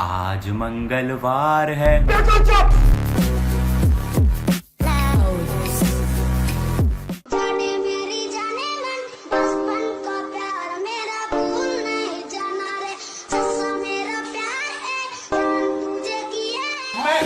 आज मंगलवार है। जाने मेरी जाने मन बचपन का प्यार मेरा भूल नहीं जाना रे सच्चा मेरा प्यार है जान तुझे किया है।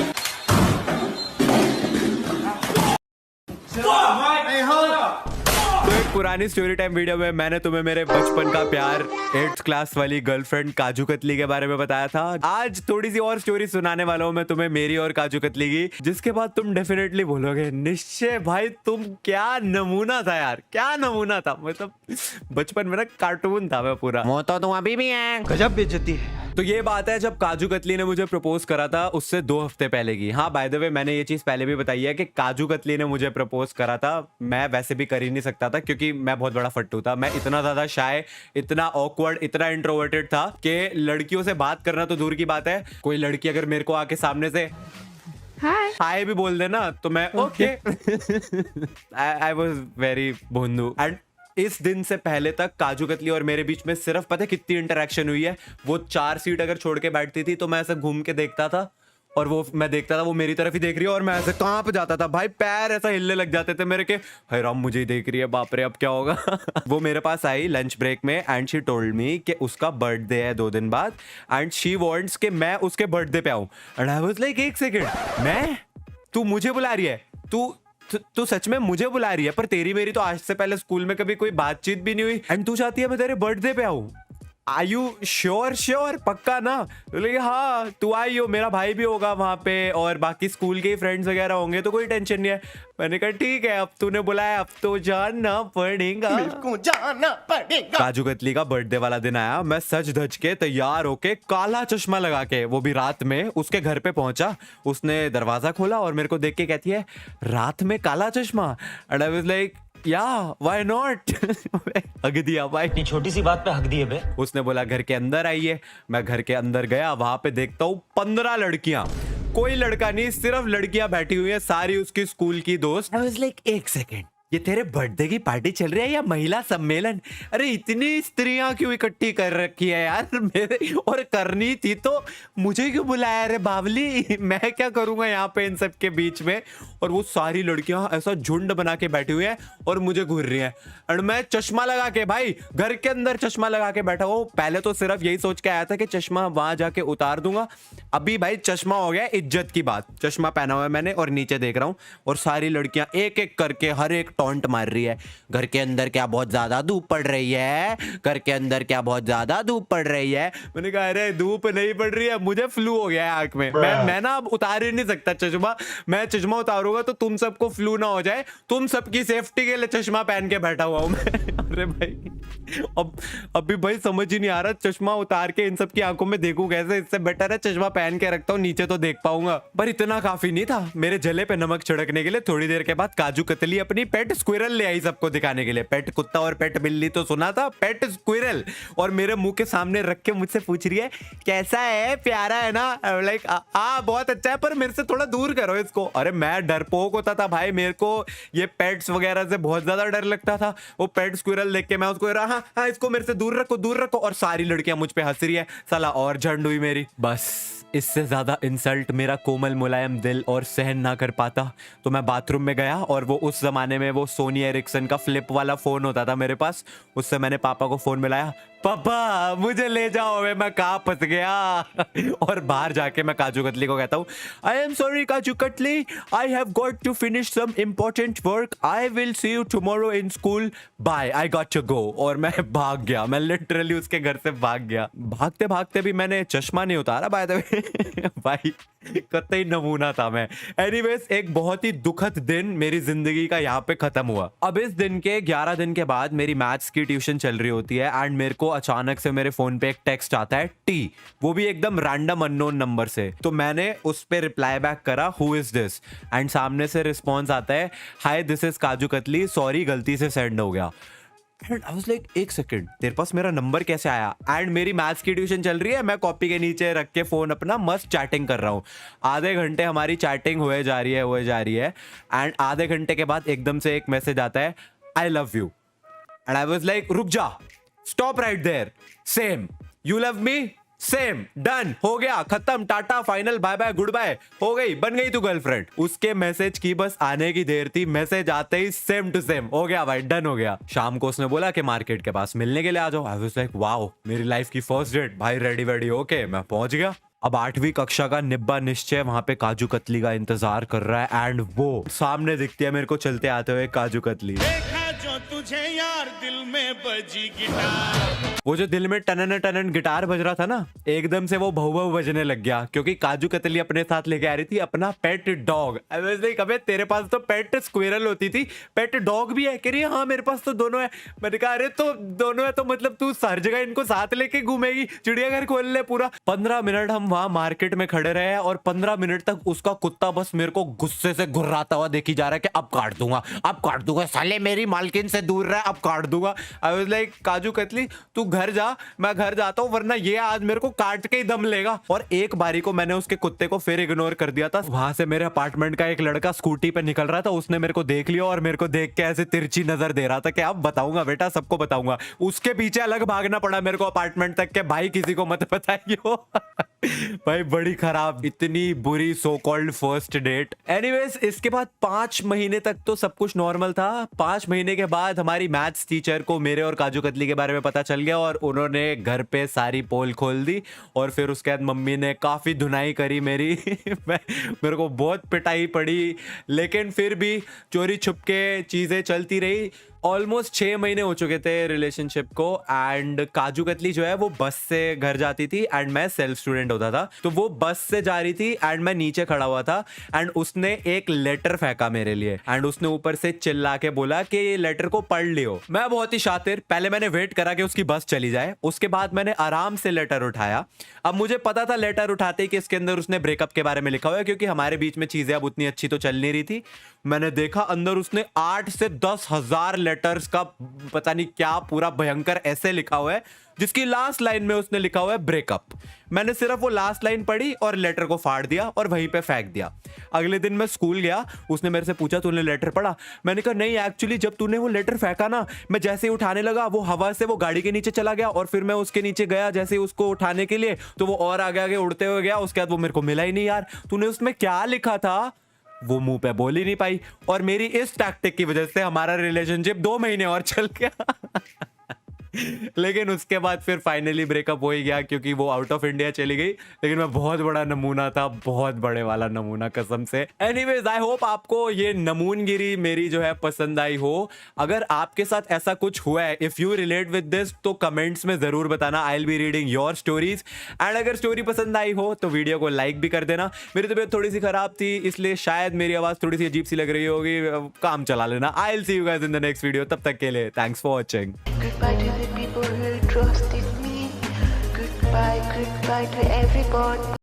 तो एक पुरानी स्टोरी टाइम वीडियो में मैंने तुम्हें मेरे बचपन का प्यार 8th क्लास वाली गर्लफ्रेंड काजू कतली के बारे में बताया था। आज थोड़ी सी और स्टोरी सुनाने वाला हूँ मैं तुम्हें मेरी और काजू कतली की, जिसके बाद तुम डेफिनेटली बोलोगे निश्चय भाई तुम क्या नमूना था यार, क्या नमूना था। मतलब बचपन में ना कार्टून था मैं पूरा। वो तो तुम अभी भी है। गजब बेइज्जती है। तो ये बात है जब काजू कतली ने मुझे प्रपोज करा था उससे 2 हफ्ते पहले की। हाँ बाय द वे मैंने ये चीज पहले भी बताई है कि काजू कतली ने मुझे प्रपोज करा था। मैं वैसे भी कर ही नहीं सकता था क्योंकि मैं बहुत बड़ा फट्टू था। मैं इतना ज्यादा शाय, इतना ऑकवर्ड, इतना इंट्रोवर्टेड था कि लड़कियों से बात करना तो दूर की बात है, कोई लड़की अगर मेरे को आके सामने से हाय भी बोल देना तो मैं ओके। आई वाज वेरी भोंदू। एंड इस दिन से पहले तक काजू कतली और मेरे बीच में सिर्फ पता है कितनी इंटरेक्शन हुई है। वो 4 सीट अगर छोड़ के बैठती थी तो मैं ऐसे घूम के देखता था और वो मैं देखता था वो मेरी तरफ ही देख रही है और मैं ऐसे कांप जाता था भाई, पैर ऐसा हिलने लग जाते थे मेरे के। हाय राम मुझे ही देख रही है, बाप रे अब क्या होगा। वो मेरे पास आई लंच ब्रेक में एंड शी टोल्ड मी कि उसका बर्थडे है 2 दिन बाद एंड शी वांट्स कि मैं उसके बर्थडे पे आऊं। एंड आई वाज लाइक एक सेकंड, मैं तू मुझे बुला रही है, तू सच में मुझे बुला रही है, पर तेरी मेरी तो आज से पहले स्कूल में कभी कोई बातचीत भी नहीं हुई एंड तू चाहती है मैं तेरे बर्थडे पे आऊं। आर यू श्योर पक्का ना? तो लेकिन हाँ तू आई हो, मेरा भाई भी होगा वहां पे और बाकी स्कूल के फ्रेंड्स वगैरह होंगे तो कोई टेंशन नहीं है। मैंने कहा ठीक है अब तूने बुलाया अब तो जाना पड़ेगा, मेरे को जाना पड़ेगा। काजू कतली का बर्थडे वाला दिन आया, मैं सज धज के तैयार होके काला चश्मा लगा के वो भी रात में उसके घर पे पहुंचा। उसने दरवाजा खोला और मेरे को देख के कहती है रात में काला चश्मा। एंड आई वाज लाइक या व्हाई नॉट। हक दिया भाई, इतनी छोटी सी बात पे हक दिए बे। उसने बोला घर के अंदर आइए। मैं घर के अंदर गया, वहां पे देखता हूँ 15 लड़कियां, कोई लड़का नहीं सिर्फ लड़कियां बैठी हुई है, सारी उसकी स्कूल की दोस्त। आई वाज लाइक एक सेकेंड ये तेरे बर्थडे की पार्टी चल रही है या महिला सम्मेलन? अरे इतनी स्त्रियां क्यों इकट्ठी कर रखी है यार मेरे, और करनी थी तो मुझे क्यों बुलाया रे बावली, मैं क्या करूंगा यहाँ पे इन सब के बीच में। और वो सारी लड़कियां ऐसा झुंड बना के बैठी हुई हैं और मुझे घूर रही हैं और मैं चश्मा लगा के भाई घर के अंदर चश्मा लगा के बैठा हूँ। पहले तो सिर्फ यही सोच के आया था कि चश्मा वहां जाके उतार दूंगा, अभी भाई चश्मा हो गया इज्जत की बात। चश्मा पहना हुआ है मैंने और नीचे देख रहा हूँ और सारी लड़कियां एक एक करके हर एक टॉन्ट मार रही है। घर के अंदर क्या बहुत ज्यादा धूप पड़ रही है, घर के अंदर क्या बहुत ज्यादा धूप पड़ रही है। मैंने कहा अरे धूप नहीं पड़ रही है, मुझे फ्लू हो गया है आंख में, मैं ना अब उतार ही नहीं सकता चश्मा। मैं चश्मा उतारूंगा तो तुम सबको फ्लू ना हो जाए, तुम सबकी सेफ्टी के लिए चश्मा पहन के बैठा हुआ हूं मैं। अरे भाई अब अभी भाई समझ ही नहीं आ रहा चश्मा उतार के इन सब की आंखों में देखूं कैसे। इससे बेटर है चश्मा पहन के रखता हूँ, नीचे तो देख पाऊंगा। पर इतना काफी नहीं था मेरे जले पे नमक छिड़कने के लिए। थोड़ी देर के बाद काजू कतली अपनी पेट स्क्विरल ले आई सबको दिखाने के लिए। पेट कुत्ता और पेट बिल्ली तो सुना था, पेट स्क्विरल। और मेरे मुंह के सामने रख के मुझसे पूछ रही है कैसा है, प्यारा है ना? लाइक बहुत अच्छा है पर मेरे से थोड़ा दूर करो इसको। अरे मैं डरपोक होता था भाई, मेरे को ये पेट्स वगैरह से बहुत ज्यादा डर लगता था। वो पेट स्क्विरल देख के मैं उसको हाँ इसको मेरे से दूर रखो दूर रखो, और सारी लड़कियां मुझ पे हंस रही है। साला और झंड हुई मेरी। बस इससे ज्यादा इंसल्ट मेरा कोमल मुलायम दिल और सहन ना कर पाता, तो मैं बाथरूम में गया और वो उस जमाने में वो सोनी एरिक्सन का फ्लिप वाला फोन होता था मेरे पास, उससे मैंने पापा को फोन मिलाया, पापा मुझे ले जाओ मैं कहाँ फंस गया। और बाहर जाके मैं काजू कतली को कहता हूँ आई am sorry kaju katli, I have got to finish some important work, I will see you tomorrow in school, bye, I got to go. और मैं भाग गया, मैं लिटरली उसके घर से भाग गया। भागते भागते भी मैंने चश्मा नहीं उतारा बाय द वे। भाई कतई नमूना था मैं। एनीवेज एक बहुत ही दुखद दिन मेरी जिंदगी का यहाँ पे खत्म हुआ। अब इस दिन के 11 दिन के बाद मेरी मैथ्स की ट्यूशन चल रही होती है एंड मेरे को अचानक से मेरे फोन पे एक टेक्स्ट आता है टी, वो भी एकदम रैंडम अननोन नंबर से। तो मैंने उस पे रिप्लाई बैक करा हु इज दिस, एंड सामने से रिस्पॉन्स आता है hi this is kaju katli, sorry गलती से सेंड हो गया। एंड आई वाज लाइक एक सेकंड तेरे पास मेरा नंबर कैसे आया? एंड मेरी मैथ्स की ट्यूशन चल रही है, मैं कॉपी के नीचे रख के फोन अपना मस्त चैटिंग कर रहा हूँ। आधे घंटे हमारी चैटिंग हुए जा रही है एंड आधे घंटे के बाद एकदम से एक मैसेज आता है I love you. And I was like रुक जा, stop right there, same, you love me, same, done, हो गया, खत्म, टाटा, final, bye bye, good bye, हो गई, बन गई तू गर्लफ्रेंड। उसके मैसेज की बस आने की देर थी, मैसेज आते ही सेम टू सेम हो गया भाई, डन हो गया। शाम को उसने बोला कि मार्केट के पास मिलने के लिए आ जाओ। आई वाज लाइक वाओ, मेरी लाइफ की फर्स्ट डेट भाई, रेडी वेडी ओके, मैं पहुंच गया। अब 8वीं कक्षा का निब्बा निश्चय वहां पे काजू कतली का इंतजार कर रहा है एंड वो सामने दिखती है मेरे को चलते आते हुए काजू कतली। देखा जो तुझे यार दिल में बजी गिटार। वो जो दिल में टनन टनन गिटार बज रहा था ना, एकदम से वो भौ भौ बजने लग गया क्योंकि काजू कतली अपने साथ लेके आ रही थी अपना पेट डॉग। अबे तेरे पास तो पेट स्क्विरल होती थी, पेट डॉग भी है? कह रही है हाँ मेरे पास तो दोनों है। मैंने कहा अरे तो दोनों है तो मतलब तू हर जगह इनको साथ लेके घूमेगी, चिड़ियाघर खोल ले पूरा। 15 मिनट हम वहां मार्केट में खड़े रहे और 15 मिनट तक उसका कुत्ता बस मेरे को गुस्से से घुर्राता हुआ देखी जा रहा है कि अब काट दूंगा, अब काट दूंगा, साले मेरी मालकिन से दूर रहा, अब काट दूंगा। आई वाज लाइक काजू कतली तू घर जा, मैं घर जाता हूँ, वरना ये आज मेरे को काट के ही दम लेगा। और एक बारी को मैंने उसके कुत्ते को फिर इग्नोर कर दिया था। वहां से मेरे अपार्टमेंट का एक लड़का स्कूटी पे निकल रहा था, उसने मेरे को देख लिया और मेरे को देख के ऐसे तिरछी नजर दे रहा था कि अब बताऊंगा बेटा, सबको बताऊंगा। उसके पीछे अलग भागना पड़ा मेरे को अपार्टमेंट तक के, भाई किसी को मत बताइयो। भाई बड़ी खराब, इतनी बुरी so called first date. Anyways इसके बाद 5 महीने तक तो सब कुछ नॉर्मल था। 5 महीने के बाद हमारी मैथ्स टीचर को मेरे और काजू कतली के बारे में पता चल गया और उन्होंने घर पे सारी पोल खोल दी। और फिर उसके बाद मम्मी ने काफी धुनाई करी मेरी। मेरे को बहुत पिटाई पड़ी, लेकिन फिर भी चोरी छुप के चीजें चलती रही। ऑलमोस्ट 6 महीने हो चुके थे रिलेशनशिप को एंड काजू कतली जो है वो बस से घर जाती थी एंड मैं सेल्फ स्टूडेंट होता था। तो वो बस से जा रही थी एंड मैं नीचे खड़ा हुआ था एंड उसने एक लेटर फेंका मेरे लिए एंड उसने ऊपर से चिल्ला के बोला कि ये लेटर को पढ़ लियो। मैं बहुत ही शातिर, पहले मैंने वेट करा कि उसकी बस चली जाए, उसके बाद मैंने आराम से लेटर उठाया। अब मुझे पता था लेटर उठाते ही कि इसके अंदर उसने ब्रेकअप के बारे में लिखा हुआ है क्योंकि हमारे बीच में चीजें अब उतनी अच्छी तो चल नहीं रही थी। मैंने देखा अंदर उसने 8 से 10 हजार लेटर्स का पता नहीं क्या पूरा भयंकर ऐसे लिखा हुआ है जिसकी लास्ट लाइन में उसने लिखा हुआ है ब्रेकअप। मैंने सिर्फ वो लास्ट लाइन पढ़ी और लेटर को फाड़ दिया और वहीं पे फेंक दिया। अगले दिन मैं स्कूल गया, उसने मेरे से पूछा तूने लेटर पढ़ा? मैंने कहा नहीं, एक्चुअली जब तूने वो लेटर फेंका ना, मैं जैसे ही उठाने लगा वो हवा से वो गाड़ी के नीचे चला गया और फिर मैं उसके नीचे गया जैसे ही उसको उठाने के लिए तो वो और आगे आगे उड़ते हुए गया। उसके बाद वो मेरे को मिला ही नहीं। यार तूने उसमें क्या लिखा था? वो मुंह पे बोल ही नहीं पाई और मेरी इस टैक्टिक की वजह से हमारा रिलेशनशिप 2 महीने और चल गया। लेकिन उसके बाद फिर फाइनली ब्रेकअप हो ही गया क्योंकि वो आउट ऑफ इंडिया चली गई। लेकिन मैं बहुत बड़ा नमूना था, बहुत बड़े वाला नमूना कसम से। एनीवेज आई होप आपको ये नमूनगिरी मेरी जो है पसंद आई हो। अगर आपके साथ ऐसा कुछ हुआ है, if you relate with this, तो कमेंट्स में जरूर बताना। I will be reading your stories and अगर स्टोरी पसंद आई हो तो वीडियो को लाइक भी कर देना। मेरी तबीयत थोड़ी सी खराब थी इसलिए शायद मेरी आवाज थोड़ी सी अजीब सी लग रही होगी, काम चला लेना। आई will see you guys in the next video. तब तक के लिए thanks for watching. Goodbye to the people who trusted me. Goodbye to everybody.